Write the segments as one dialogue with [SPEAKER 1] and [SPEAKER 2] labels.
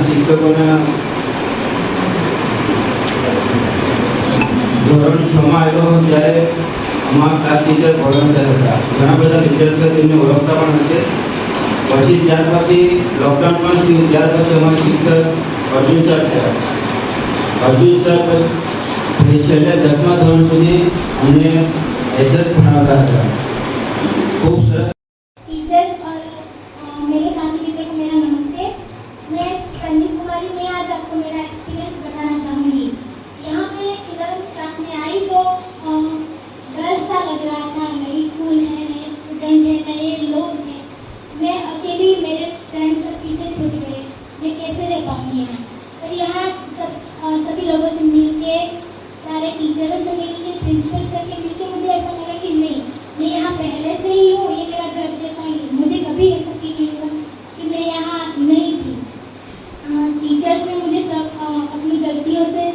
[SPEAKER 1] શિક્ષકોના ધોરણ 6 માં આવ્યો ત્યારે અમારા ક્લાસ ટીચર ભગવાન સર હતા. ઘણા બધા વિદ્યાર્થીઓ તેમને ઓળખતા પણ હશે. પછી ત્યાર પછી લોકડાઉન પણ થયું. ત્યાર પછી અમારા શિક્ષક અર્જુન સર થયા. અર્જુન સર પછી છેલ્લે 10મા ધોરણ સુધી અમને એસએસ ભણાવતા હતા. ખૂબ સરસ.
[SPEAKER 2] सभी लोगों से मिलके, सारे टीचरों से मिलके, प्रिंसिपल सर के मिलके मुझे ऐसा लगा कि नहीं, मैं यहाँ पहले से ही हूँ, ये मेरा घर जैसा ही. मुझे कभी ऐसा फील नहीं हुआ कि मैं यहाँ नहीं थी. टीचर्स ने मुझे सब अपनी गलतियों से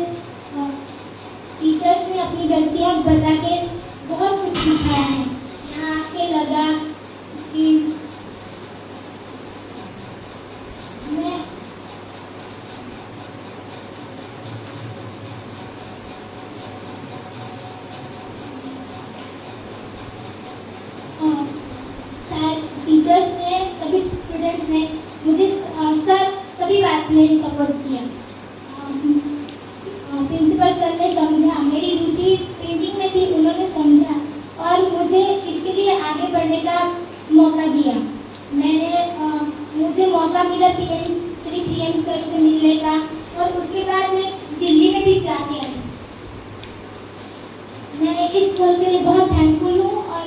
[SPEAKER 2] टीचर्स ने अपनी गलतियाँ बता के बहुत कुछ सिखाया है. यहाँ आके लगा कि मैं टीचर्स ने, सभी स्टूडेंट्स ने मुझे सभी बात में सपोर्ट किया. प्रिंसिपल सर ने समझा, मेरी रुचि पेंटिंग में थी, उन्होंने समझा और मुझे इसके लिए आगे बढ़ने का मौका दिया. मुझे मौका मिला श्री पीएम सर से मिलने का और उसके बाद मैं दिल्ली में भी जाके आई. मैं इस स्कूल के लिए बहुत थैंकफुल हूँ और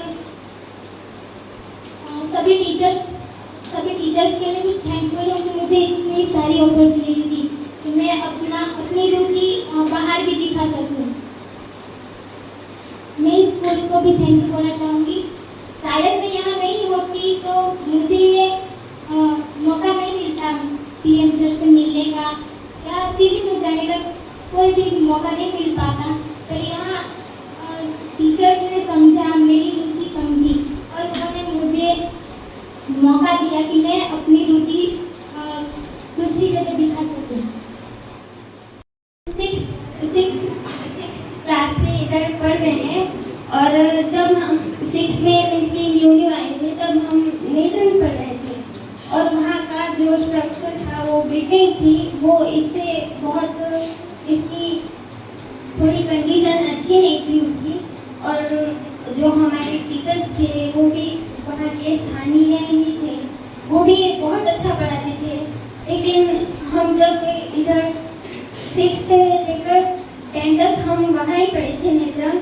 [SPEAKER 2] सभी टीचर्स के लिए भी थैंकफुल हूँ कि मुझे इतनी सारी अपॉर्चुनिटी दी कि मैं अपनी रुचि बाहर भी दिखा सकूँ. मैं इस स्कूल को भी थैंक यू बोलना चाहूँगी. शायद मैं यहाँ नहीं होती तो मुझे ये मौका नहीं मिलता पीएम सर से मिलने का या दिल्ली में जाने का, कोई भी मौका नहीं मिल पाता. पर यहाँ टीचर्स ने समझा, मेरी रुचि समझी और उन्होंने मुझे मौका दिया कि मैं अपनी रुचि दूसरी जगह दिखा सकूं. 6th क्लास में इधर पढ़ रहे हैं. टेक्निक थी वो इससे बहुत इसकी थोड़ी कंडीशन अच्छी नहीं थी उसकी, और जो हमारे टीचर्स थे वो भी वहाँ के स्थानीय ही थे, वो भी बहुत अच्छा पढ़ाते थे। लेकिन हम जब इधर 6th से लेकर 10th तक हम वहाँ ही पढ़े थे नेत्रम।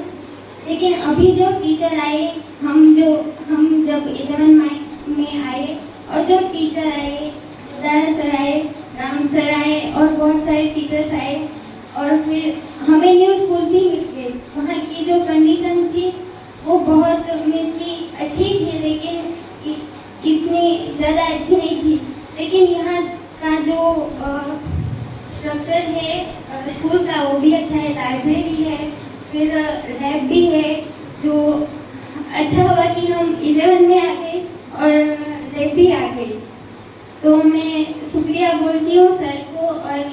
[SPEAKER 2] लेकिन अभी जो टीचर आए, हम जब 11 में आए और जो टीचर आए, दादा सर आए, राम सर आए और बहुत सारे टीचर्स आए, और फिर हमें न्यू स्कूल भी मिल गए। वहाँ की जो कंडीशन थी वो बहुत मीन्स की अच्छी थी, लेकिन इतनी ज़्यादा अच्छी नहीं थी। लेकिन यहाँ का जो स्ट्रक्चर है स्कूल का वो भी अच्छा है, लाइब्रेरी है, फिर लैब भी है, जो अच्छा हुआ कि हम 11 में आ गए और लैब भी आ गई। तो मैं शुक्रिया बोलती हूँ सर को और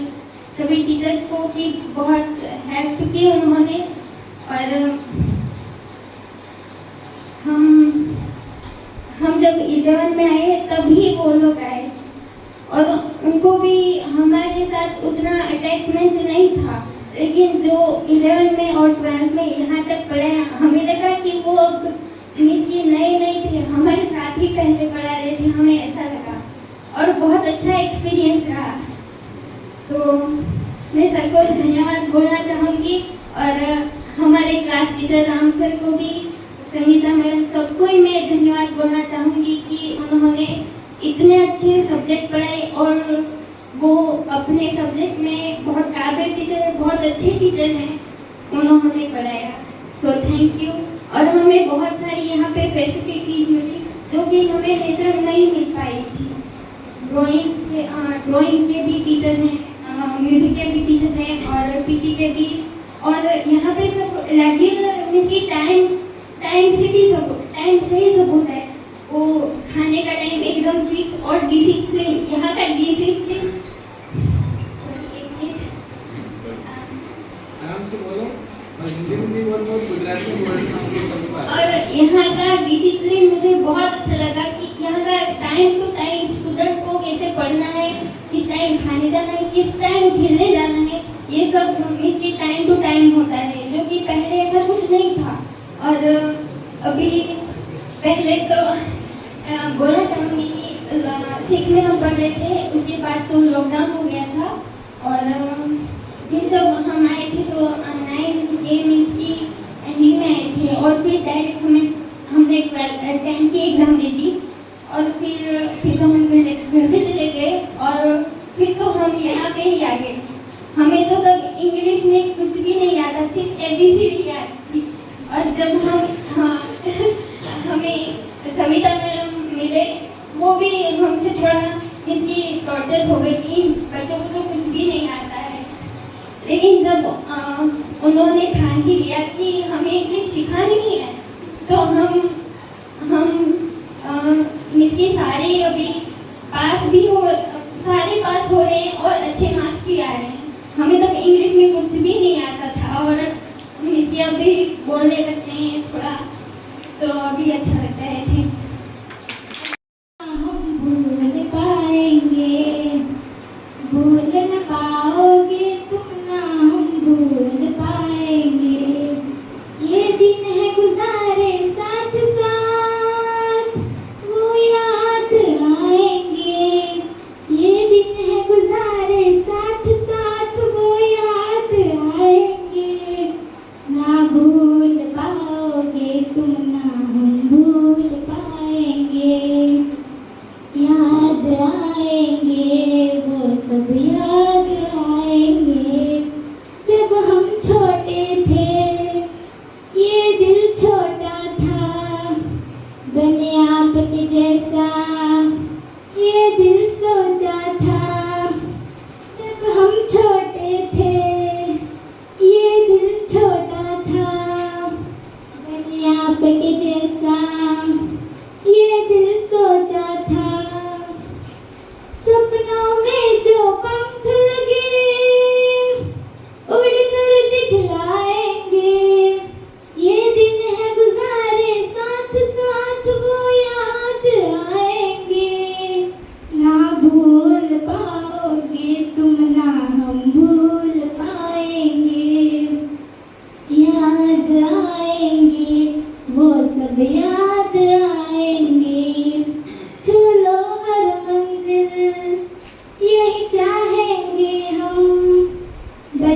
[SPEAKER 2] सभी टीचर्स को कि बहुत हेल्प की उन्होंने। और हम जब 11 में आए तभी वो लोग आए, और उनको भी हमारे साथ उतना अटैचमेंट नहीं था। लेकिन जो 11 में और 12 में यहाँ तक पढ़े, हमें लगा कि वो अब मिस की नए थे, हमारे साथ ही पहले पढ़ा रहे थे, हमें ऐसा लगा और बहुत अच्छा एक्सपीरियंस रहा। तो मैं सर को धन्यवाद बोलना चाहूँगी, और हमारे क्लास टीचर राम सर को भी, संगीता मैडम, सबको ही मैं धन्यवाद बोलना चाहूँगी कि उन्होंने इतने अच्छे सब्जेक्ट पढ़ाए और वो अपने सब्जेक्ट में बहुत काबिल टीचर है, बहुत अच्छे टीचर हैं, उन्होंने पढ़ाया। So thank you. और हमें बहुत सारी यहाँ पे फैसिलिटीज मिली जो कि हमें नेचर नहीं मिल पाई थी। ड्राइंग के भी टीचर हैं, म्यूजिक के भी टीचर हैं और पीटी के भी, और यहाँ पे सब रेगुलर इसकी टाइम से ही सब होता है। वो खाने का टाइम एकदम फिक्स और डिसिप्लिन, यहाँ का डिसिप्लिन,
[SPEAKER 3] आराम से बोलो और हिंदी में भी बोलो, गुजराती में बोलो।
[SPEAKER 2] और यहाँ का डिसिप्लिन मुझे बहुत अच्छा लगा कि यहाँ का टाइम टू टाइम स्टूडेंट को कैसे पढ़ना है, किस टाइम खाने जाना है, किस टाइम खेलने जाना है, ये सब इसकी टाइम टू टाइम होता है, जो कि पहले ऐसा कुछ नहीं था। और अभी पहले तो बोलना चाहूँगी कि 6 में हम पढ़ रहे थे, उसके बाद तो लॉकडाउन हो गया था, और फिर जब हम आए थे तो 9 गेम इसकी एंडिंग में आए थे, और फिर डायरेक्ट हमने 10 की एग्ज़ाम दे दी, और फिर तो हम घर पे चले गए, और फिर तो हम यहाँ पे ही आ गए। हमें तो तब इंग्लिश में कुछ भी नहीं आता, सिर्फ ABCD याद थी। और जब हमें सविता मैडम मिले, वो भी हमसे थोड़ा इसकी टॉर्चर हो गई कि बच्चों को तो कुछ भी नहीं आता है। लेकिन जब उन्होंने ठान ही लिया कि हमें इंग्लिश सिखानी है, तो हम इसकी सारे अभी सारे पास हो रहे हैं और अच्छे मार्क्स भी आ रहे हैं। हमें तब इंग्लिश में कुछ भी नहीं आता था, और हम इसकी अभी बोलने लगते हैं थोड़ा, तो अभी अच्छा लगता है। थैंक हम भूल पाएंगे, भूल न पाओगे तुम ना, हम भूल पाएंगे। ये दिन है गुजारे साथ साथ, वो याद आएंगे। ये दिन है गुजारे साथ साथ, वो याद आएंगे। ना भूल पाओगे तुम ना, हम भूल पाएंगे।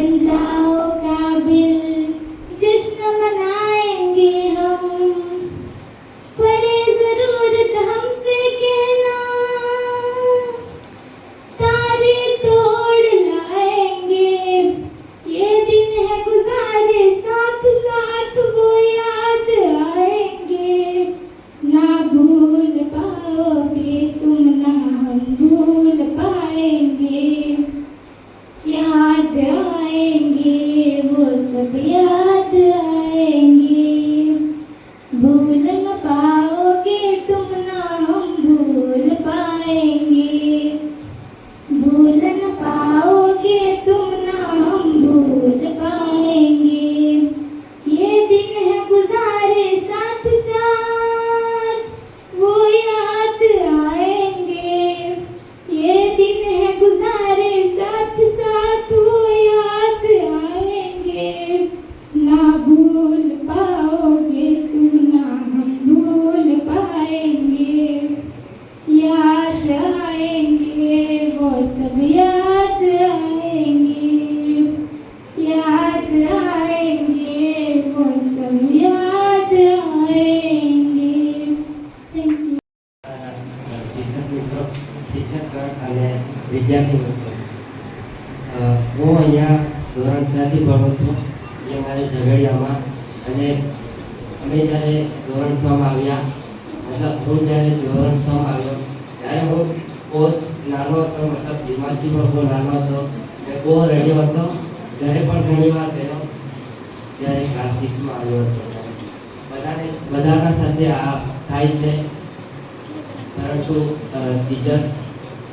[SPEAKER 2] बन जाओ काबिल, जश्न मनाएंगे हम, पड़े जरूरत हमसे कहना, तारे तोड़ लाएंगे। ये दिन है गुजारे साथ साथ, वो याद आएंगे। ना भूल पाओगे तुम, ना हम भूल पाएंगे। याद आएंगे वो सब, याद आएंगे। भूल न पाओगे तुम, ना हम भूल पाएंगे। भूल न पाओगे तुम, ना हम भूल पाएंगे। ये दिन है गुजारे साथ साथ, वो याद आएंगे। ये दिन है गुजारे साथ साथ, वो याद आएंगे। ना भूल पाओगे तुम, ना हम भूल पाएंगे। याद आएंगे वो सब, याद आएंगे। याद आएंगे वो सब, याद आएंगे। Thank you.
[SPEAKER 4] શિક્ષક મિત્રો, શિક્ષકગણ અને વિદ્યાર્થી મિત્રો, હું અહીંયા ધોરણ 4થી ભણું છું. જે મારે ઝઘડિયામાં, અને અમે જ્યારે ધોરણ 6માં આવ્યા, મતલબ હું જ્યારે ધોરણ 6માં આવ્યો ત્યારે હું બહુ જ નાનો હતો, મતલબ દિમાગથી પણ બહુ નાનો હતો અને બહુ રડ્યો હતો. ઘરે પણ ઘણી વાર ગયો જ્યારે ક્લાસ 6માં આવ્યો હતો. બધાના સાથે આ થાય છે, પરંતુ ટીચર્સ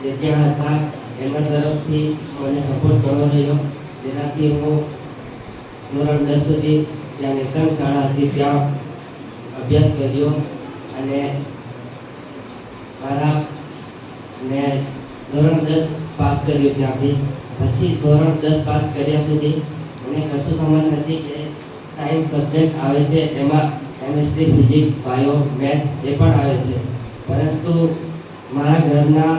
[SPEAKER 4] જે ત્યાં હતા એમના તરફથી મને સપોર્ટ ઘણો રહ્યો, જેનાથી હું ધોરણ 10 સુધી ત્યાં નેત્રંગ શાળા હતી ત્યાં અભ્યાસ કર્યો. અને મેં ધોરણ 10 પાસ કર્યું ત્યાંથી. પછી ધોરણ 10 પાસ કર્યા સુધી મને કશું સમજ નથી કે સાયન્સ સબ્જેક્ટ આવે છે, એમાં કેમિસ્ટ્રી, ફિઝિક્સ, બાયો, મેથ એ પણ આવે છે. પરંતુ મારા ઘરના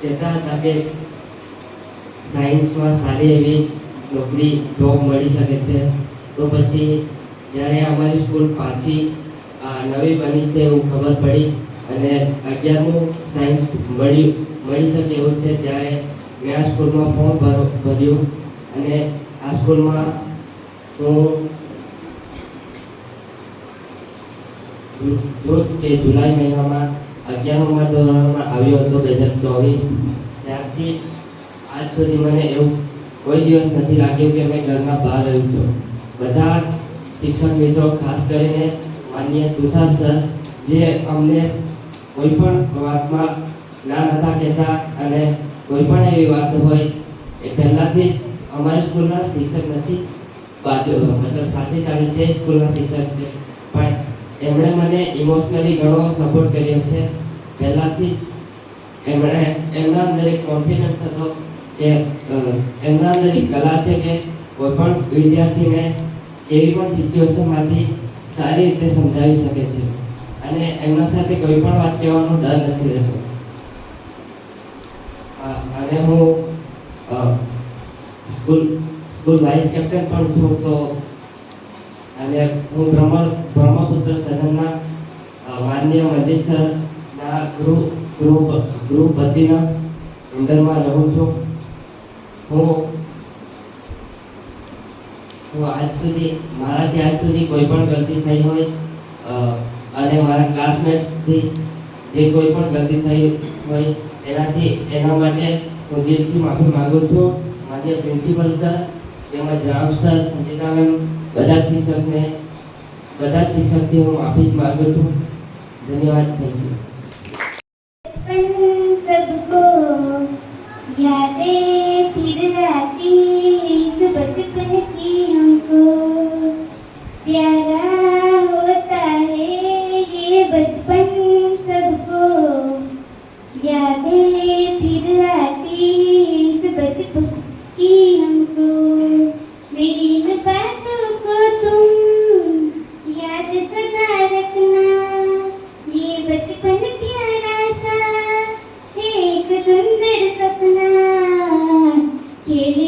[SPEAKER 4] કહેતા હતા કે સાયન્સમાં સારી એવી નોકરી, જોબ મળી શકે છે. તો પછી જ્યારે અમારી સ્કૂલ પાછી નવી બની છે એવું ખબર પડી અને 11મું સાયન્સ મળી શકે એવું છે, ત્યારે મેં આ સ્કૂલમાં ફોર્મ ભર્યું. અને આ સ્કૂલમાં હું જૂન કે જુલાઈ મહિનામાં 11મા ધોરણમાં આવ્યો હતો 2024. ત્યારથી આજ સુધી મને એવું કોઈ દિવસ નથી લાગ્યું કે મેં ઘરના બહાર રહ્યું છું. બધા શિક્ષક મિત્રો, ખાસ કરીને માનનીય તુષાર સર, જે અમને કોઈ પણ વાતમાં ના નહોતા કહેતા અને કોઈ પણ એવી વાત હોય એ પહેલાંથી જ અમારી સ્કૂલના શિક્ષક નથી, મતલબ સાથે ચાલે છે સ્કૂલના શિક્ષક છે, પણ એમણે મને ઇમોશનલી ઘણો સપોર્ટ કર્યો છે. પહેલાંથી જ એમના અંદર એક કોન્ફિડન્સ હતો કે એમના અંદર એક કલા છે કે કોઈ પણ વિદ્યાર્થીને એવી પણ સિચ્યુએશનમાંથી સારી રીતે સમજાવી શકે છે અને એમના સાથે કોઈ પણ વાત કહેવાનો ડર નથી રહેતો. અને હું સ્કૂલ વાઇસ કેપ્ટન પણ છું. તો અને હું બ્રહ્મપુત્ર સદનના માનનીય મંદિર સરના ગૃહપતિના અંડરમાં રહું છું. હું મારાથી આજ સુધી કોઈ પણ ગલતી થઈ હોય અને મારા ક્લાસમેટ્સથી જે કોઈ પણ ગલતી થઈ હોય એના માટે હું દિલથી માફી માગું છું. માન્ય પ્રિન્સિપલ સર, તેમજ રામ સર, સંગીતા મેમ, બધા શિક્ષકથી હું માફી માગું છું. ધન્યવાદ. Thank you.
[SPEAKER 2] सबको यादें फिर आती, इस बचपन की हमको प्यारा होता है ये बचपन. सबको यादें फिर आती, इस बचपन की हमको. मेरी इन बातों को तुम याद सदा रखना, ये बचपन प्यारा सा एक सुंदर सपना खेल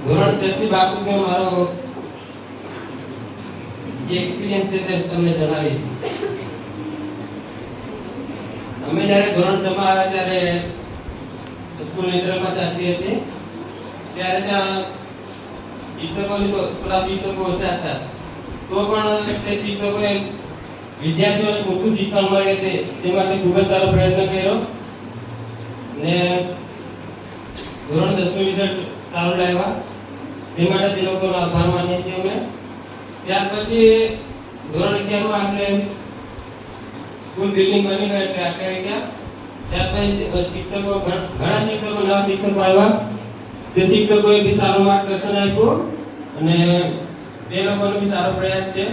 [SPEAKER 5] ધોરણ 6 થી 12 સુધીનો મારો જે એક્સપિરિયન્સ છે તે તમને જણાવીશ. અમે જ્યારે ધોરણ 6 માં આવ્યા ત્યારે સ્કૂલ નેત્રમાં ચાલતી હતી. ત્યારે ત્યાં શિક્ષકોની તો થોડા શિક્ષકો ઓછા હતા, તો પણ તે શિક્ષકોએ વિદ્યાર્થીઓને પૂરતું શિક્ષણ મળે તે માટે ખૂબ જ સારો પ્રયત્ન કર્યો ને ધોરણ 10 નું રિઝલ્ટ સારું લાવ્યા. તે માટે તે લોકોનો આભાર માનીએ છીએ અમે. ત્યાર પછી ધોરણ 11 માં આપણે સ્કૂલ બિલ્ડિંગ બની ગઈ એટલે આપણે આવી ગયા. ત્યાર પછી શિક્ષકો ઘણા શિક્ષકો નવા શિક્ષકો આવ્યા. તે શિક્ષકોએ બી સારું માર્ગદર્શન આપ્યું અને તે લોકોનો બી સારો પ્રયાસ છે.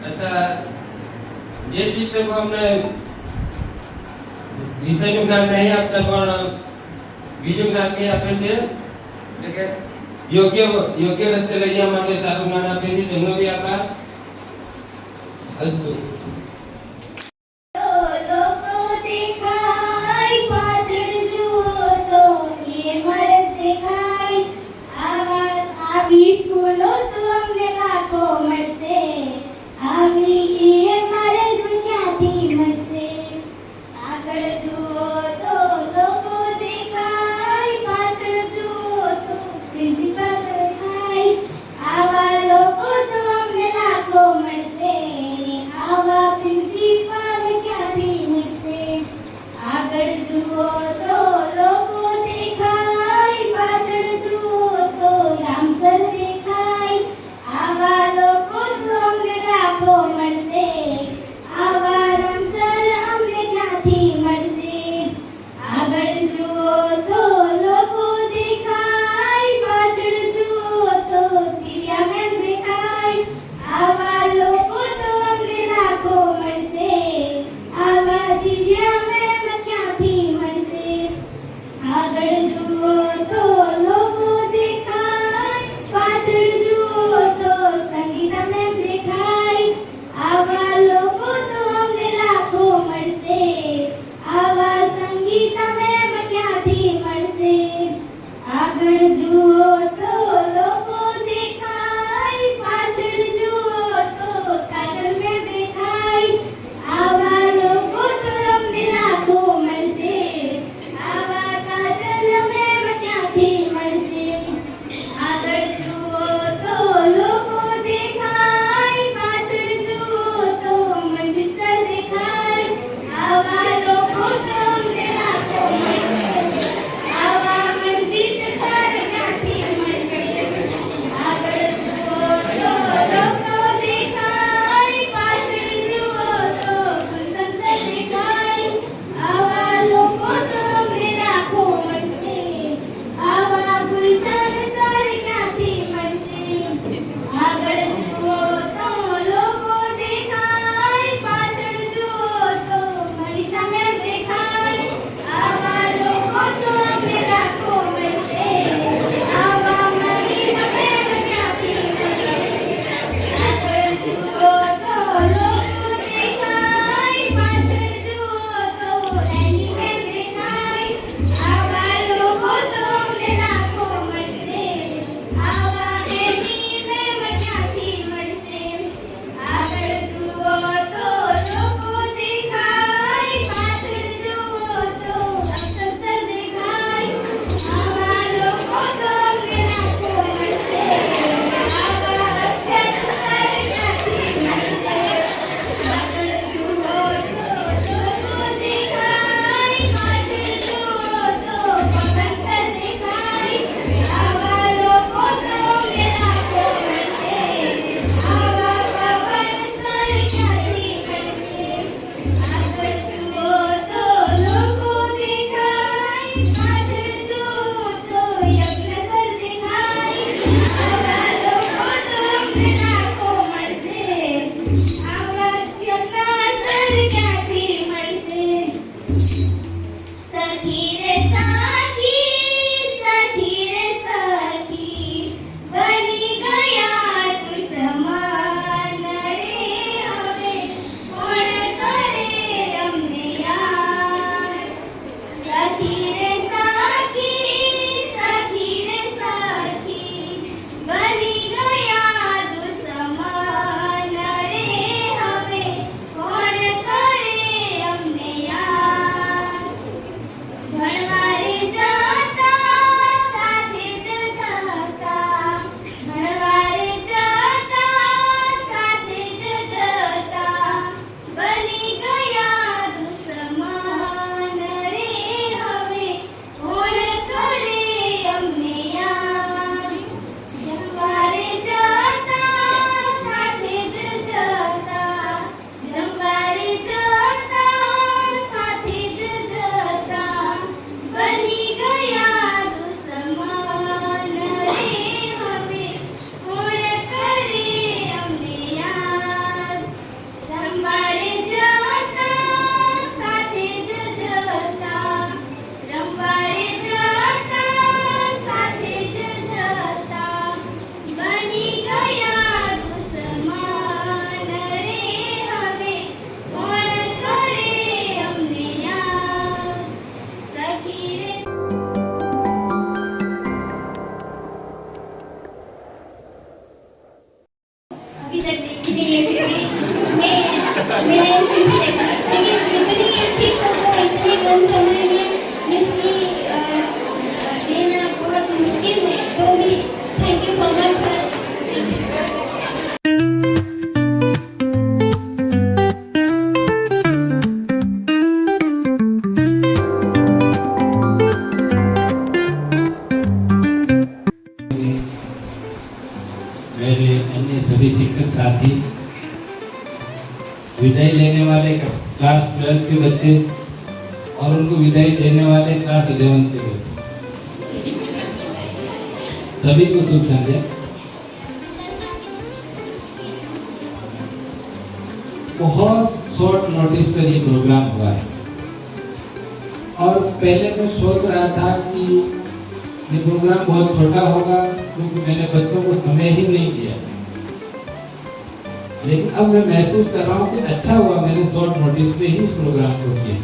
[SPEAKER 5] તથા જે શિક્ષકો અમને વિષયનું જ્ઞાન નહીં આપતા પણ બીજું જ્ઞાન બી આપે છે, એટલે કે યોગ્ય રસ્તે લઈ જવા માટે સારું જ્ઞાન આપે છે, તેમનો બી આભાર. અસ્તુ.
[SPEAKER 2] લોકો દેખાય પાછળ જુઓ તો એ મરસ દેખાય. આવી સ્કૂલો તો અમને લાખો મળશે, આવી એ મરસ ક્યાંથી મળશે. આગળ જુઓ તો લોકો દેખાય, પાછળ જુઓ તો પ્રિન્સિપાલ દેખાય. આવા લોકો તો અમને લાખો મળશે, આવા પ્રિન્સિપાલ ક્યાંથી મળશે. આગળ જુઓ તો લોકો દેખાય, પાછળ જુઓ તો રામસર દેખાય. આવા લોકો તો અમને લાખો મળશે, આવા રામસર અમને ક્યાંથી મળશે. આગળ જુઓ તો લોકો દેખાય, પાછળ જુઓ તો દિવ્યા મેમ દેખાય. આવા લોકો તો અમને લાખો મળશે, આવા દિવ્યા મેમ ક્યાંથી મળશે. આગળ જુઓ તો લોકો દેખાય, પાછળ જુઓ તો સંગીતા મેમ દેખાય. આવા લોકો તો અમને લાખો મળશે, આવા સંગીતા મેમ ક્યાંથી મળશે. આગળ જુઓ તો લોકો દેખાય, પાછળ જુઓ તો કાજલ મેમ દેખાય. આવા લોકો તો અમને લાખો મળશે, આવા કાજલ મેમ ક્યાંથી મળશે. આગળ જુઓ તો લોકો દેખાય, પાછળ જુઓ તો મંજીત સર દેખાય. આવા લોકો તો અમને લાખો મળશે, આવા મંજીત સર ક્યાંથી
[SPEAKER 6] सभी शिक्षक साथी, विदाई लेने वाले क्लास 12 के बच्चे और उनको विदाई देने वाले क्लास 11 के बच्चे, सभी को शुभ संध्या। बहुत शॉर्ट नोटिस पर ये प्रोग्राम हुआ है और पहले मैं सोच रहा था कि ये प्रोग्राम बहुत छोटा होगा क्योंकि मैंने बच्चों को समय ही नहीं दिया, लेकिन अब मैं महसूस कर रहा हूँ कि अच्छा हुआ मैंने शॉर्ट नोटिस पे ही इस प्रोग्राम को किया।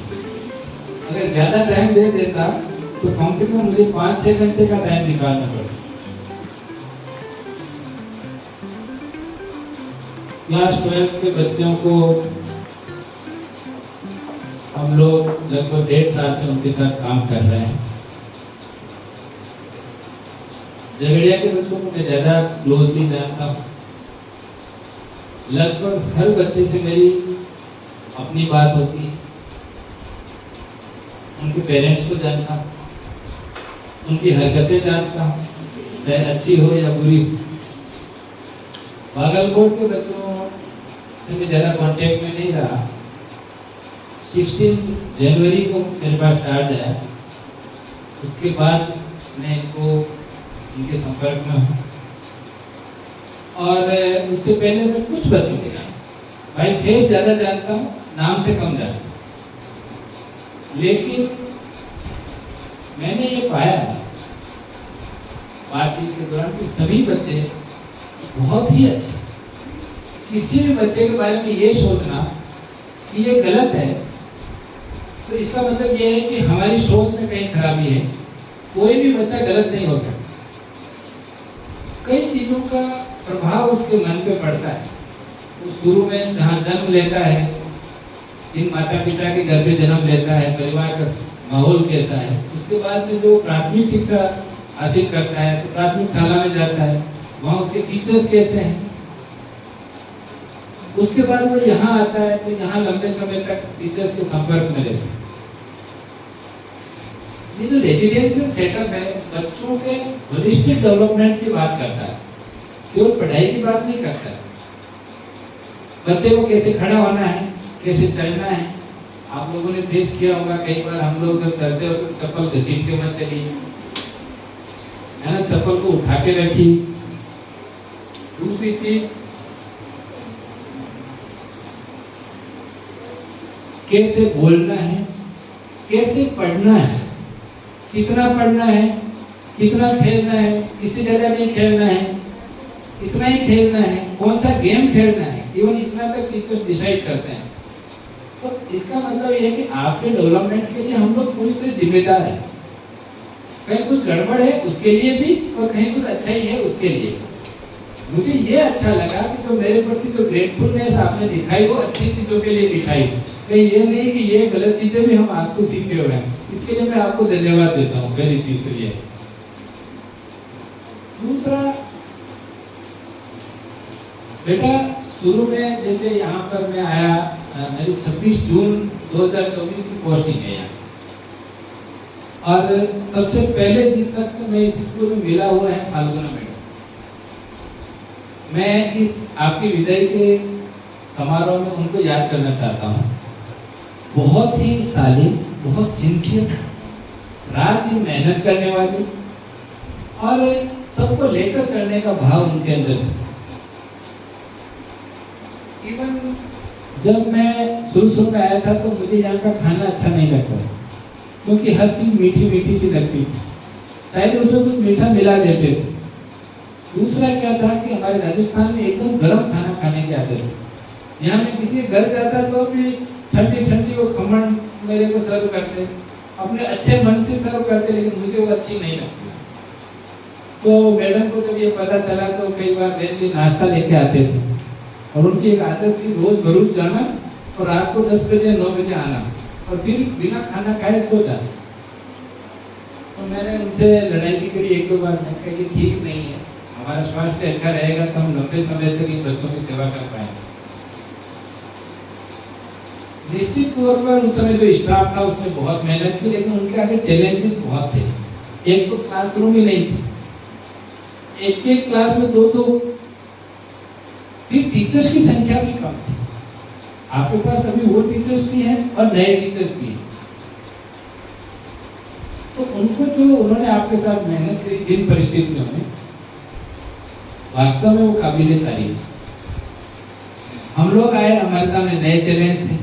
[SPEAKER 6] अगर ज्यादा टाइम दे देता तो कम से कम मुझे 5-6 घंटे का टाइम निकालना पड़ता। क्लास 12 के बच्चों को हम लोग लगभग 1.5 साल से उनके साथ काम कर रहे हैं। झगड़िया के बच्चों को मैं ज्यादा क्लोजली जानता हूँ। लगभग हर बच्चे से मेरी अपनी बात होती है। उनके पेरेंट्स को जानता हूँ, उनकी हरकतें जानता हूँ, चाहे अच्छी हो या बुरी हो। भागलकोट के बच्चों से मैं ज़्यादा कांटेक्ट में नहीं रहा। 16 जनवरी को मेरे पास कार्ड आया, उसके बाद मैं इनके संपर्क में हूँ। और उससे पहले मैं कुछ बच्चों के भाई फेस ज़्यादा जानता हूँ, नाम से कम जानता हूँ। लेकिन मैंने ये पाया बातचीत के दौरान कि सभी बच्चे बहुत ही अच्छे। किसी भी बच्चे के बारे में ये सोचना कि ये गलत है तो इसका मतलब ये है कि हमारी सोच में कहीं खराबी है। कोई भी बच्चा गलत नहीं हो सकता। कई चीजों का प्रभाव उसके मन पे पड़ता है। वो शुरू में जहाँ जन्म लेता है, जिन माता पिता के घर पे जन्म लेता है, परिवार का माहौल कैसा है, उसके बाद में जो प्राथमिक शिक्षा हासिल करता है तो प्राथमिक शाला में जाता है, वहाँ उसके टीचर्स कैसे हैं, उसके बाद वो यहाँ आता है तो यहाँ लंबे समय तक टीचर्स के संपर्क में रहता है। ये जो रेजिडेंशियल सेटअप है बच्चों के होलिस्टिक डेवलपमेंट की बात करता है, केवल पढ़ाई की बात नहीं करता है। बच्चे को कैसे खड़ा होना है, कैसे चलना है। आप लोगों ने फेस किया होगा कई बार, हम लोग जब चलते हो तो चप्पल घसीट के मत चलिए, है ना, चप्पल को उठा के रखिए। दूसरी चीज, कैसे बोलना है, कैसे पढ़ना है, कितना पढ़ना है, कितना खेलना है, इससे ज्यादा नहीं खेलना है, इतना ही खेलना है, कौन सा गेम खेलना है, इवन इतना तक टीचर्स डिसाइड करते हैं। तो इसका मतलब ये है कि आपके डेवलपमेंट के लिए हम लोग पूरी तरह जिम्मेदार हैं। कहीं कुछ गड़बड़ है उसके लिए भी और कहीं कुछ अच्छा ही है उसके लिए। मुझे ये अच्छा लगा कि जो मेरे प्रति जो ग्रेटफुलनेस आपने दिखाई वो अच्छी चीजों के लिए दिखाई, कहीं ये नहीं कि ये गलत चीजें भी हम आपसे सीखे हुए हैं। इसके लिए मैं आपको धन्यवाद देता हूँ पहली चीज के लिए। दूसरा, बेटा शुरू में जैसे यहाँ पर मैं आया, मेरी 26 जून 2024 की पोस्टिंग है यहाँ, और सबसे पहले जिस शख्स से मैं इस स्कूल में मिला हुआ है फाल्गुना मैडम। मैं इस आपकी विदाई के समारोह में उनको याद करना चाहता हूँ। बहुत ही सालिम, बहुत सिंसियर, रात दिन मेहनत करने वाली और सबको लेकर चलने का भाव उनके अंदर था। इवन जब मैं शुरू में आया था तो मुझे यहाँ का खाना अच्छा नहीं लगता क्योंकि हर चीज मीठी मीठी सी लगती थी, शायद उसमें कुछ मीठा मिला देते थे। दूसरा क्या था कि हमारे राजस्थान में एकदम गर्म खाना खाने के आदत है। यहाँ मैं किसी घर जाता तो भी ठंडी ठंडी वो खमण मेरे को सर्व करते, अपने अच्छे मन से सर्व करते, लेकिन मुझे वो अच्छी नहीं लगती। तो मैडम को जब ये पता चला तो कई बार मेरे लिए नाश्ता लेके आते थे और उनकी एक आदत थी रोज भरूच जाना और रात को 10 बजे 9 बजे आना और फिर बिना खाना खाए सो जाना। तो मैंने उनसे लड़ाई भी करी 1-2 बार। मैं कहा कि ठीक नहीं है, हमारा स्वास्थ्य अच्छा रहेगा तो हम लंबे समय तक इन बच्चों की सेवा कर पाएंगे। निश्चित तौर पर उस समय जो स्टाफ था उसने बहुत मेहनत की, लेकिन उनके आगे चैलेंजेस बहुत थे। एक तो क्लासरूम ही नहीं थी, एक क्लास में 2-2 फिर टीचर्स की संख्या भी कम थी। आपके पास अभी वो टीचर्स भी हैं और नए टीचर्स भी हैं। तो उनको जो उन्होंने आपके साथ मेहनत करी जिन परिस्थितियों में, वास्तव में वो काबिल तारीफ। हम लोग आए, हमारे सामने नए चैलेंज थे।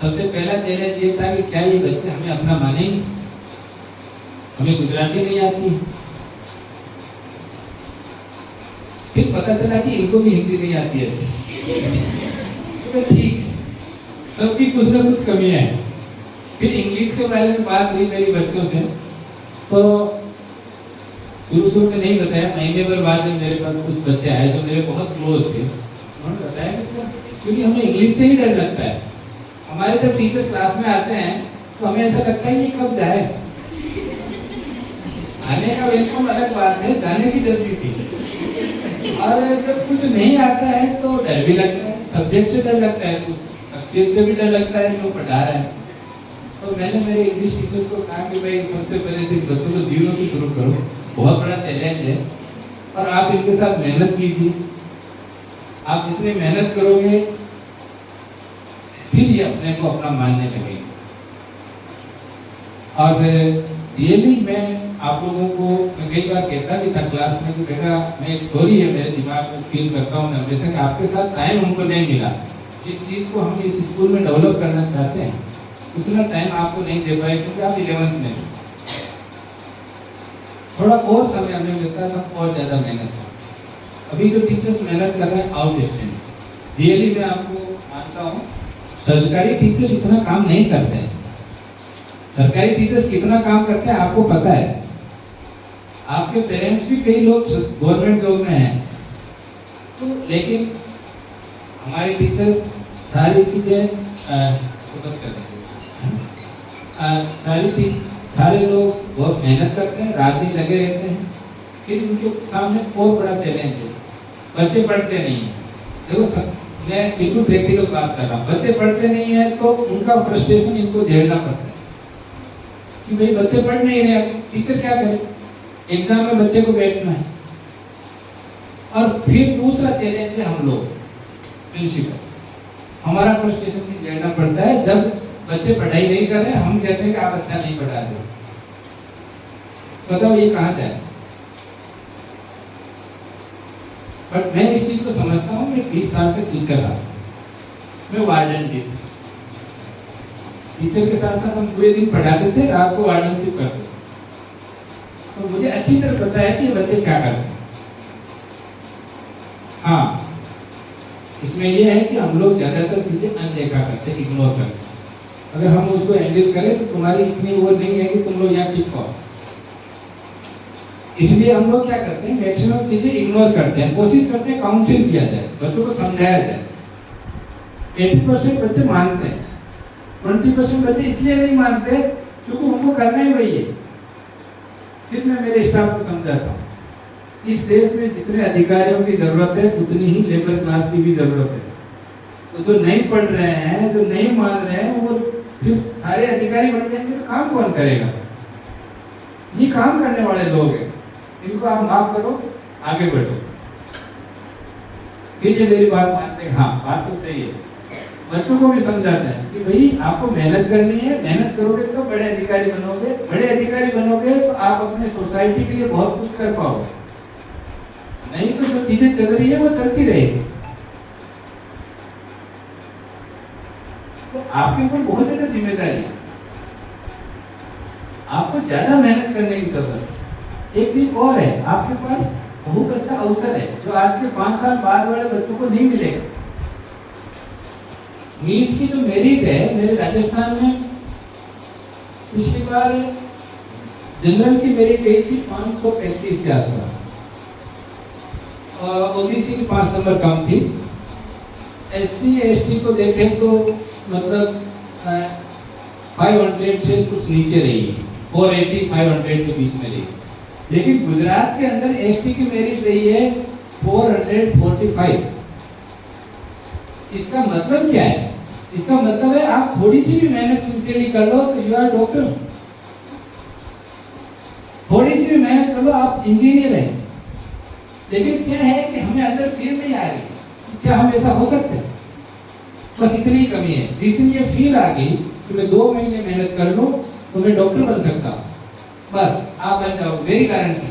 [SPEAKER 6] सबसे पहला चैलेंज ये था कि क्या ये बच्चे हमें अपना मानेंगे? हमें गुजराती नहीं आती। फिर पता चला कि इनको भी हिंदी नहीं आती है। तो ठीक है, सबकी कुछ ना कुछ कमियां हैं। फिर इंग्लिश के बारे में बात हुई मेरी बच्चों से, तो शुरू में नहीं बताया। महीने भर बाद में मेरे पास कुछ बच्चे आए जो मेरे बहुत क्लोज थे। उन्होंने बताया कि सर, क्योंकि हमें इंग्लिश से ही डर लगता है। हमारे जब टीचर क्लास में आते हैं तो हमें ऐसा लगता है कि कब जाए। आने का वेलकम अलग बात है, जाने की जल्दी थी। और जब कुछ नहीं आता है तो डर भी लगता है, सब्जेक्ट से डर लगता है, कुछ शख्सियत से भी डर लगता है जो पढ़ा रहा है। तो मैंने मेरे इंग्लिश टीचर्स को कहा कि भाई सबसे पहले तो बच्चों को जीरो से शुरू करो, बहुत बड़ा चैलेंज है, और आप इनके साथ मेहनत कीजिए। आप जितनी मेहनत करोगे फिर ये अपने को अपना मानने लगेंगे। और रियली मैं आप लोगों को, मैं कई बार कहता भी था क्लास में कि बेटा, मैं एक सॉरी है मेरे दिमाग में फील करता हूँ ना, जैसे कि आपके साथ टाइम हमको नहीं मिला। जिस चीज़ को हम इस स्कूल में डेवलप करना चाहते हैं उतना टाइम आपको नहीं दे पाए, क्योंकि आप 11th में थे। थोड़ा और समय हमें मिलता था और ज़्यादा मेहनत था। अभी जो टीचर्स मेहनत कर रहे हैं आउटस्टैंडिंग, रियली मैं आपको मानता हूँ। सरकारी टीचर्स इतना काम नहीं करते हैं। सरकारी टीचर्स कितना काम करते हैं आपको पता है। आपके पेरेंट्स भी कई लोग गवर्नमेंट जॉब में हैं, तो लेकिन हमारे टीचर्स सारी चीज़ें सारे लोग बहुत मेहनत करते हैं, रात दिन लगे रहते हैं। फिर उनके सामने और बड़ा चैलेंज है, बच्चे पढ़ते नहीं हैं। देखो मैं बिल्कुल प्रैक्टिकल बात कर रहा हूँ। बच्चे पढ़ते नहीं है तो उनका फ्रस्ट्रेशन इनको झेलना पड़ता है कि भाई बच्चे पढ़ नहीं रहे, टीचर क्या करे, एग्जाम में बच्चे को बैठना है। और फिर दूसरा चैलेंज है हम लोग प्रिंसिपल्स, हमारा फ्रस्ट्रेशन भी झेलना पड़ता है। जब बच्चे पढ़ाई नहीं कर रहे, हम कहते हैं कि आप अच्छा नहीं पढ़ा रहे, बताओ ये कहाँ जाए। बट मैं इस चीज को समझता हूँ। मैं 20 साल तक टीचर रहा, मैं वार्डन भी था। टीचर के साथ साथ हम पूरे दिन पढ़ाते थे, रात को वार्डनशिप करते थे। तो मुझे अच्छी तरह पता है कि बच्चे क्या करते हैं। हाँ, इसमें यह है कि हम लोग ज्यादातर चीजें अनदेखा करते हैं, इग्नोर करते हैं। अगर हम उसको हैंडल करें तो तुम्हारी इतनी वो नहीं है कि तुम लोग यहाँ ठीक पाओ। इसलिए हम लोग क्या करते हैं, मैक्सिमम चीजें इग्नोर करते हैं, कोशिश करते हैं काउंसिल किया जाए, बच्चों को समझाया जाए। 80% बच्चे मानते हैं, 20% बच्चे इसलिए नहीं मानते क्योंकि उनको करना ही वही है। फिर मैं मेरे स्टाफ को समझाता हूँ, इस देश में जितने अधिकारियों की जरूरत है उतनी ही लेबर क्लास की भी जरूरत है। तो जो नहीं पढ़ रहे हैं, जो नहीं मान रहे हैं, वो फिर सारे अधिकारी बन जाएंगे तो काम कौन करेगा? ये काम करने वाले लोग हैं, इनको आप माफ करो, आगे बढ़ो। फिर ये मेरी बात मानते हैं, हाँ बात तो सही है। बच्चों को भी समझाते हैं कि भाई आपको मेहनत करनी है, मेहनत करोगे तो बड़े अधिकारी बनोगे, बड़े अधिकारी बनोगे तो आप अपने सोसाइटी के लिए बहुत कुछ कर पाओगे। नहीं तो जो चीजें चल रही है वो चलती रहेगी। तो आपके ऊपर बहुत ज्यादा जिम्मेदारी है, आपको ज्यादा मेहनत करने की जरूरत है। एक चीज और है, आपके पास बहुत अच्छा अवसर है जो आज के 5 साल बाद वाले बच्चों को नहीं मिलेगा। नीट की जो मेरिट है, मेरे राजस्थान में पिछली बार जनरल की मेरिट गई थी 535 के आसपास, ओबीसी की 5 नंबर कम थी। एससी एसटी को देखें तो मतलब 500 से कुछ नीचे रही है, 480 500 के बीच में रही। लेकिन गुजरात के अंदर एसटी की मेरिट रही है 445। इसका मतलब क्या है? इसका मतलब है आप थोड़ी सी भी मेहनत सिंसियरली कर लो तो यू आर डॉक्टर, थोड़ी सी भी मेहनत कर लो आप इंजीनियर हैं। लेकिन क्या है कि हमें अंदर फील नहीं आ रही, क्या हम ऐसा हो सकते हैं? बस इतनी कमी है। जिस दिन ये फील आ गई कि मैं 2 महीने मेहनत कर लूं तो मैं डॉक्टर बन सकता हूं, बस आप बन जाओ, मेरी गारंटी,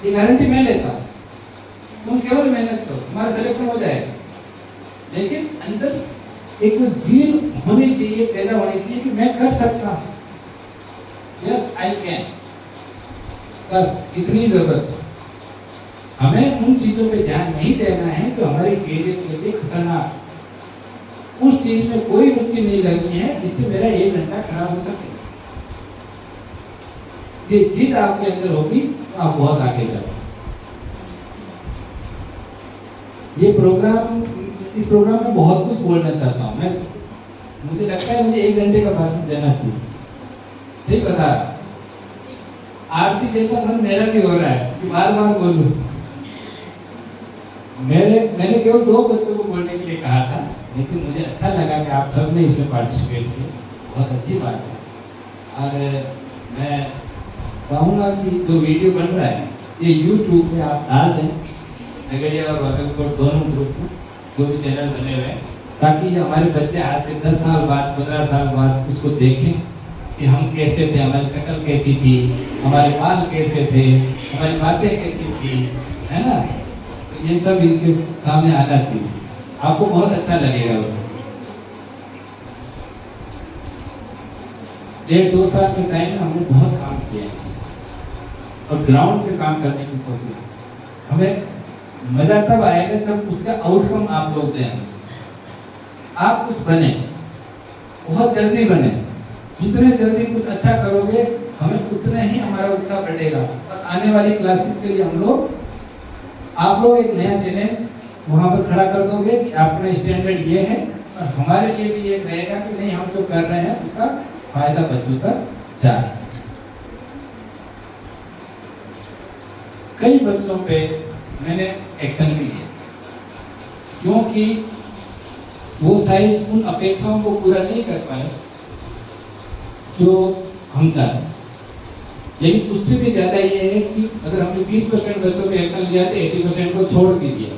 [SPEAKER 6] ये गारंटी मैं लेता हूं। तुम केवल मेहनत करो, तुम्हारा सिलेक्शन हो जाएगा। लेकिन अंदर एक जील होनी चाहिए, पैदा होनी चाहिए कि मैं कर सकता हूं, यस आई कैन। बस इतनी जरूरत है। हमें उन चीजों पे ध्यान नहीं देना है जो हमारे कैरियर के लिए खतरनाक, उस चीज में कोई रुचि नहीं लगनी है जिससे मेरा 1 घंटा खराब हो सके। ये जिद आपके अंदर होगी तो आप बहुत आगे जाओगे। ये प्रोग्राम, इस प्रोग्राम में बहुत कुछ बोलना चाहता हूँ मैं। मुझे लगता है मुझे 1 घंटे का भाषण देना चाहिए, सही बता रहा। आरती जैसा मन मेरा भी हो रहा है कि बार बार बोलूं। मैंने केवल 2 बच्चों को बोलने के लिए कहा था, लेकिन मुझे अच्छा लगा कि आप सब ने इसमें पार्टिसिपेट किया, बहुत अच्छी बात है। और मैं चाहूँगा कि जो वीडियो बन रहा है ये YouTube पे आप डाल दें, झगड़िया और वकलकोट दोनों ग्रुप में जो भी चैनल बने हुए हैं, ताकि हमारे बच्चे आज से 10 साल बाद 15 साल बाद उसको देखें कि हम कैसे थे, हमारी शक्ल कैसी थी, हमारे बाल कैसे थे, हमारी बातें कैसी थी, है ना। तो ये सब इनके सामने आना चाहिए, आपको बहुत अच्छा लगेगा। वो 1-2 साल के टाइम में हमने बहुत काम किया है और ग्राउंड पे काम करने की कोशिश। हमें मजा तब आएगा जब उसका आउटकम आप लोग दें। आप कुछ बने, बहुत जल्दी बने। जितने जल्दी कुछ अच्छा करोगे हमें उतने ही हमारा उत्साह बढ़ेगा। और आने वाली क्लासेस के लिए आप लोग एक नया चैलेंज वहां पर खड़ा कर दोगे कि अपना स्टैंडर्ड ये है, और हमारे लिए भी ये रहेगा कि नहीं, हम जो कर रहे हैं उसका फायदा बच्चों तक जाए। कई बच्चों पे मैंने एक्शन भी लिया क्योंकि वो शायद उन अपेक्षाओं को पूरा नहीं कर पाए जो हम चाहते। लेकिन उससे भी ज्यादा ये है कि अगर हमने 20% बच्चों पे एक्शन लिया तो 80% को छोड़ भी दिया।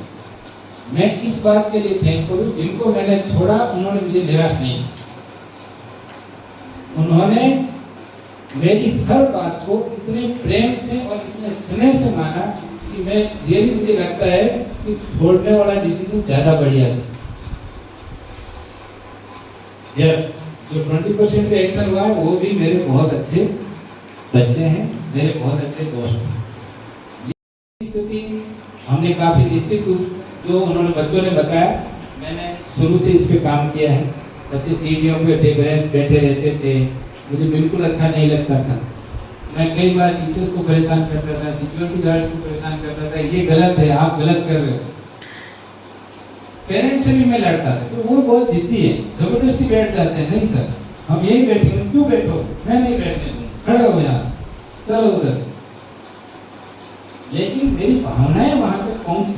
[SPEAKER 6] मैं इस बात के लिए थैंकफुल हूँ, जिनको मैंने छोड़ा उन्होंने मुझे निराश नहीं किया। उन्होंने मेरी हर बात को इतने प्रेम से और इतने स्नेह से माना कि मैं रियली, मुझे लगता है कि छोड़ने वाला डिसीजन ज्यादा बढ़िया था। यस, जो 20% पे एक्शन हुआ है वो भी मेरे बहुत अच्छे बच्चे हैं, मेरे बहुत अच्छे दोस्त हैं। स्थिति हमने काफी निश्चित, जो उन्होंने बच्चों ने बताया, मैंने शुरू से इस पे काम किया है। बच्चे सीढ़ियों पे बैठे रहते थे, मुझे बिल्कुल अच्छा नहीं लगता था। मैं कई बार टीचर्स को परेशान करता था, सिक्योरिटी गार्ड्स को परेशान करता था, ये गलत है, आप गलत कर रहे हो। पेरेंट्स से भी मैं लड़ता था, तो वो बहुत जिद्दी है, जबरदस्ती बैठ जाते हैं। नहीं सर, हम यही बैठेंगे। क्यों बैठो? मैं नहीं बैठने दूंगा, खड़े हो यहाँ, चलो उधर। लेकिन मेरी भावनाएं वहां तक पहुंची,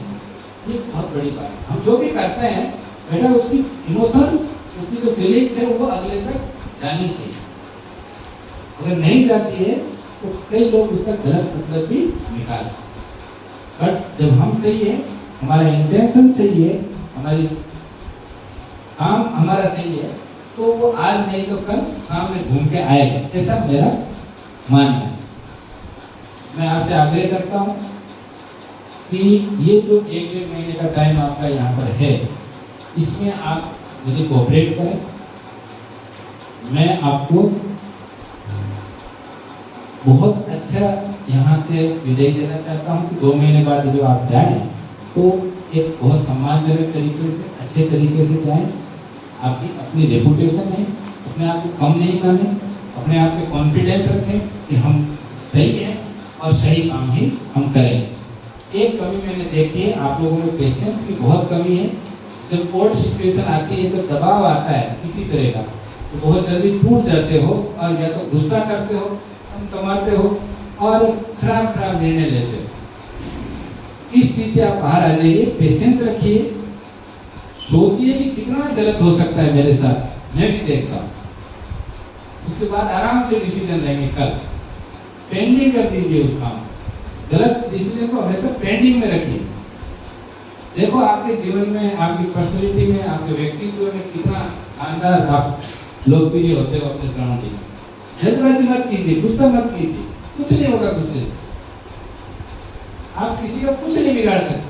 [SPEAKER 6] ये बहुत बड़ी बात है। हम जो भी करते हैं बेटा, उसकी इमोशंस, उसकी जो फीलिंग्स है वो अगले तक जानी चाहिए। अगर नहीं जाती है तो कई लोग उसका गलत मतलब भी निकालते। बट जब हम सही है, हमारा इंटेंशन सही है, हमारी काम हमारा सही है, तो वो आज नहीं तो कल सामने घूम के आएगा, ऐसा मेरा मानना है। मैं आपसे आग्रह करता हूँ कि ये जो 1-1.5 महीने का टाइम आपका यहाँ पर है, इसमें आप मुझे कोऑपरेट करें। मैं आपको बहुत अच्छा यहाँ से विदाई देना चाहता हूँ कि 2 महीने बाद जब आप जाएं तो एक बहुत सम्मानजनक तरीके से, अच्छे तरीके से जाएं। आपकी अपनी रेपुटेशन है, अपने आप को कम नहीं माने, अपने आप पे कॉन्फिडेंस रखें कि हम सही हैं और सही काम ही हम करें। एक कमी मैंने देखी है, आप लोगों में पेशेंस की बहुत कमी है। जब कोर्ट सिचुएशन आती है, जब दबाव आता है किसी तरह का, तो बहुत जल्दी टूट जाते हो और या तो गुस्सा करते हो, हम कमाते हो और खराब निर्णय लेते हो। इस चीज से आप बाहर आ जाइए, पेशेंस रखिए, सोचिए कि कितना गलत हो सकता है मेरे साथ, मैं भी देखता हूँ। उसके बाद आराम से डिसीजन लेंगे। कल पेंडिंग कर दीजिए उस काम, गलत डिसीजन को हमेशा पेंडिंग में रखिए। देखो आपके जीवन में, आपकी पर्सनैलिटी में, आपके व्यक्तित्व में कितना शानदार आप लोकप्रिय होते हो अपने सराउंडिंग। जल्दबाजी मत कीजिए, गुस्सा मत कीजिए, कुछ नहीं होगा गुस्से से। आप किसी का कुछ नहीं बिगाड़ सकते,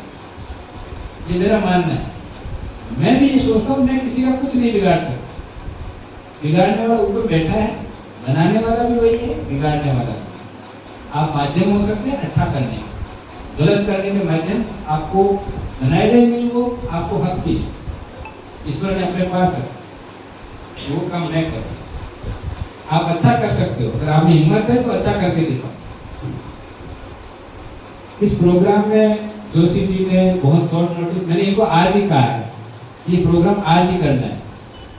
[SPEAKER 6] ये मेरा मानना है। मैं भी ये सोचता हूँ मैं किसी का कुछ नहीं बिगाड़ सकता। बिगाड़ने वाला ऊपर बैठा है, बनाने वाला भी वही है, बिगाड़ने वाला भी। आप माध्यम हो सकते हैं अच्छा करने के, गलत करने के माध्यम आपको बनाएगा ही नहीं, वो आपको हक भी ईश्वर ने अपने पास रखा, वो काम नहीं करो। आप अच्छा कर सकते हो, अगर आप में हिम्मत है तो अच्छा करके दिखाओ। इस प्रोग्राम में जोशी जी ने बहुत शॉर्ट नोटिस, मैंने इनको आज ही कहा है ये प्रोग्राम आज ही करना है।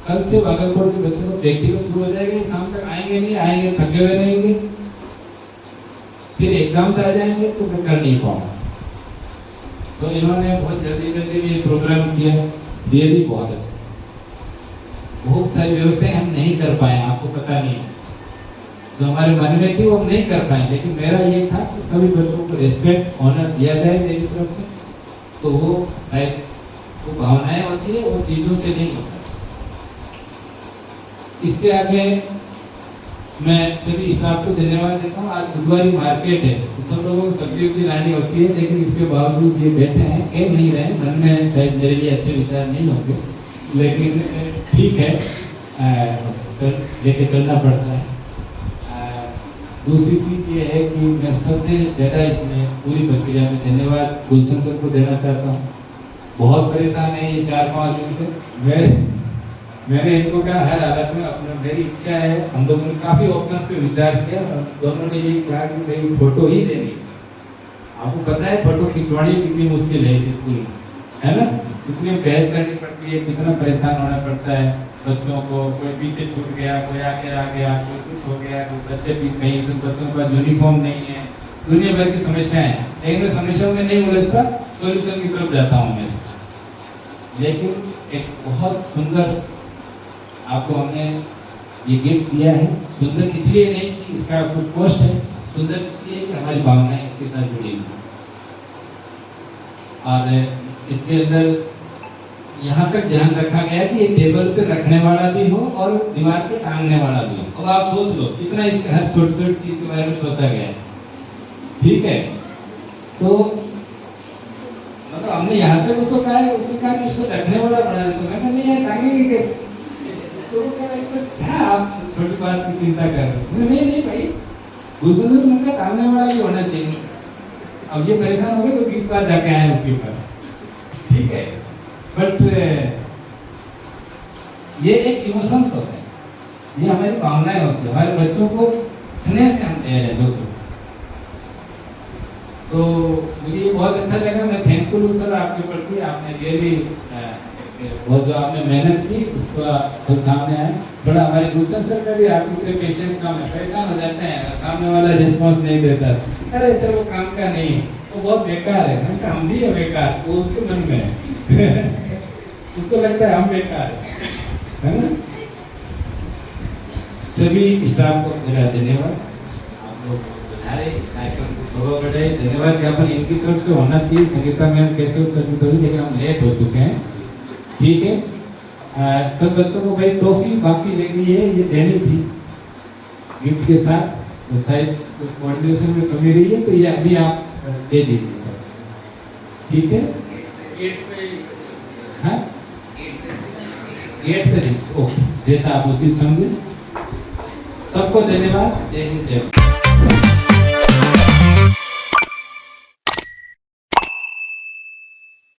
[SPEAKER 6] कल से बागलकोट के बच्चों को प्रैक्टिकल शुरू हो जाएंगे, शाम तक आएंगे नहीं, आएंगे थके हुए रहेंगे, फिर एग्जाम्स आ जाएंगे तो मैं कर नहीं पाऊंगा। तो इन्होंने बहुत जल्दी जल्दी भी प्रोग्राम किया, ये भी बहुत अच्छा। बहुत सारी व्यवस्थाएं हम नहीं कर पाए, आपको पता नहीं है, जो हमारे मन में थी वो हम नहीं कर पाए, लेकिन मेरा ये था कि सभी बच्चों को रिस्पेक्ट ऑनर दिया जाए मेरी तरफ से। तो वो शायद वो भावनाएं होती है, वो चीजों से नहीं होता। इसके आगे मैं सभी स्टाफ को धन्यवाद देता हूँ। आज बुधवारी मार्केट है, तो सब लोगों को सब्जियों की लानी होती है, लेकिन इसके बावजूद ये बैठे हैं, कह नहीं रहे, मन में शायद मेरे लिए अच्छे विचार नहीं होंगे, लेकिन ठीक है, लेके चलना पड़ता है। दूसरी चीज ये है कि मैं सबसे ज़्यादा इसमें पूरी प्रक्रिया में धन्यवाद गुलशन सर को देना चाहता हूँ। बहुत परेशान है ये 4-5 दिन से। मैंने इनको कहा हर हालत में अपना, मेरी इच्छा है, हम लोगों ने काफ़ी ऑप्शंस पे विचार किया, दोनों ने ये कहा कि भाई फोटो ही देनी। आपको पता है फोटो खिंचवानी कितनी मुश्किल है इस स्कूल में, है ना? कितनी बहस करनी पड़ती है, कितना परेशान होना पड़ता है बच्चों को। कोई पीछे छूट गया, कोई आगे आ गया, कोई कुछ हो गया, कोई बच्चे भी कहीं, तो बच्चों के पास यूनिफॉर्म नहीं है, दुनिया भर की समस्याएं हैं। लेकिन मैं समस्याओं में नहीं उलझता, सॉल्यूशन की तरफ जाता हूँ मैं। लेकिन एक बहुत सुंदर आपको हमने ये गिफ्ट दिया है। सुंदर इसलिए नहीं कि इसका कुछ कॉस्ट है, सुंदर इसलिए कि हमारी भावनाएं इसके साथ जुड़ी हुई। और इसके अंदर यहाँ तक ध्यान रखा गया कि ये टेबल पे रखने वाला भी हो और दीवार पे टांगने वाला भी हो। अब आप सोच लो कितना इसका हर छोटी छोटी चीज के बारे में सोचा गया है। ठीक है, तो मतलब हमने यहाँ तक उसको कहा है, उसने कहा कि इसको रखने वाला बना दे, तो मैं कहा नहीं यार टांगेंगे कैसे? तो वो कह रहा है क्या आप छोटी बात की चिंता कर रहे हो? नहीं भाई, दूसरे दिन मैंने टांगने वाला भी होना चाहिए। अब ये परेशान हो गए तो 20 बार जाके आए उसके ऊपर। ठीक है, बट ये एक इमोशंस होता है, ये हमारी भावनाएं होती है। हमारे बच्चों को स्नेह से हम दे रहे हैं लोग। तो मुझे ये बहुत अच्छा लगा, मैं थैंकफुल हूँ सर आपके प्रति। आपने रियली वो जो आपने मेहनत की उसका तो सामने आया। थोड़ा हमारे गुलशन सर का भी आपके पेशेंस कम है, परेशान हो जाते हैं, सामने वाला रिस्पॉन्स नहीं देता, अरे सर वो काम का नहीं है, वो बहुत बेकार है। मैं कहा हम भी है बेकार, वो उसके मन में है उसको लगता है हम बेकार है ना? सभी स्टाफ को मेरा धन्यवाद। आप लोग बना रहे इस कार्यक्रम को शोभा बढ़ाए, धन्यवाद ज्ञापन इनकी तरफ से होना चाहिए। संगीता मैम कैसे सभी तो, लेकिन हम लेट हो चुके हैं। ठीक है, सब बच्चों को भाई टॉफी बाकी लगी है, ये देनी थी गिफ्ट के साथ, तो शायद उस कोऑर्डिनेशन में कमी रही है, तो ये अभी आप दे दीजिए सर। ठीक है, हाँ गेट पे ओके, जैसा आप उचित समझे। सबको धन्यवाद। जय हिंद, जय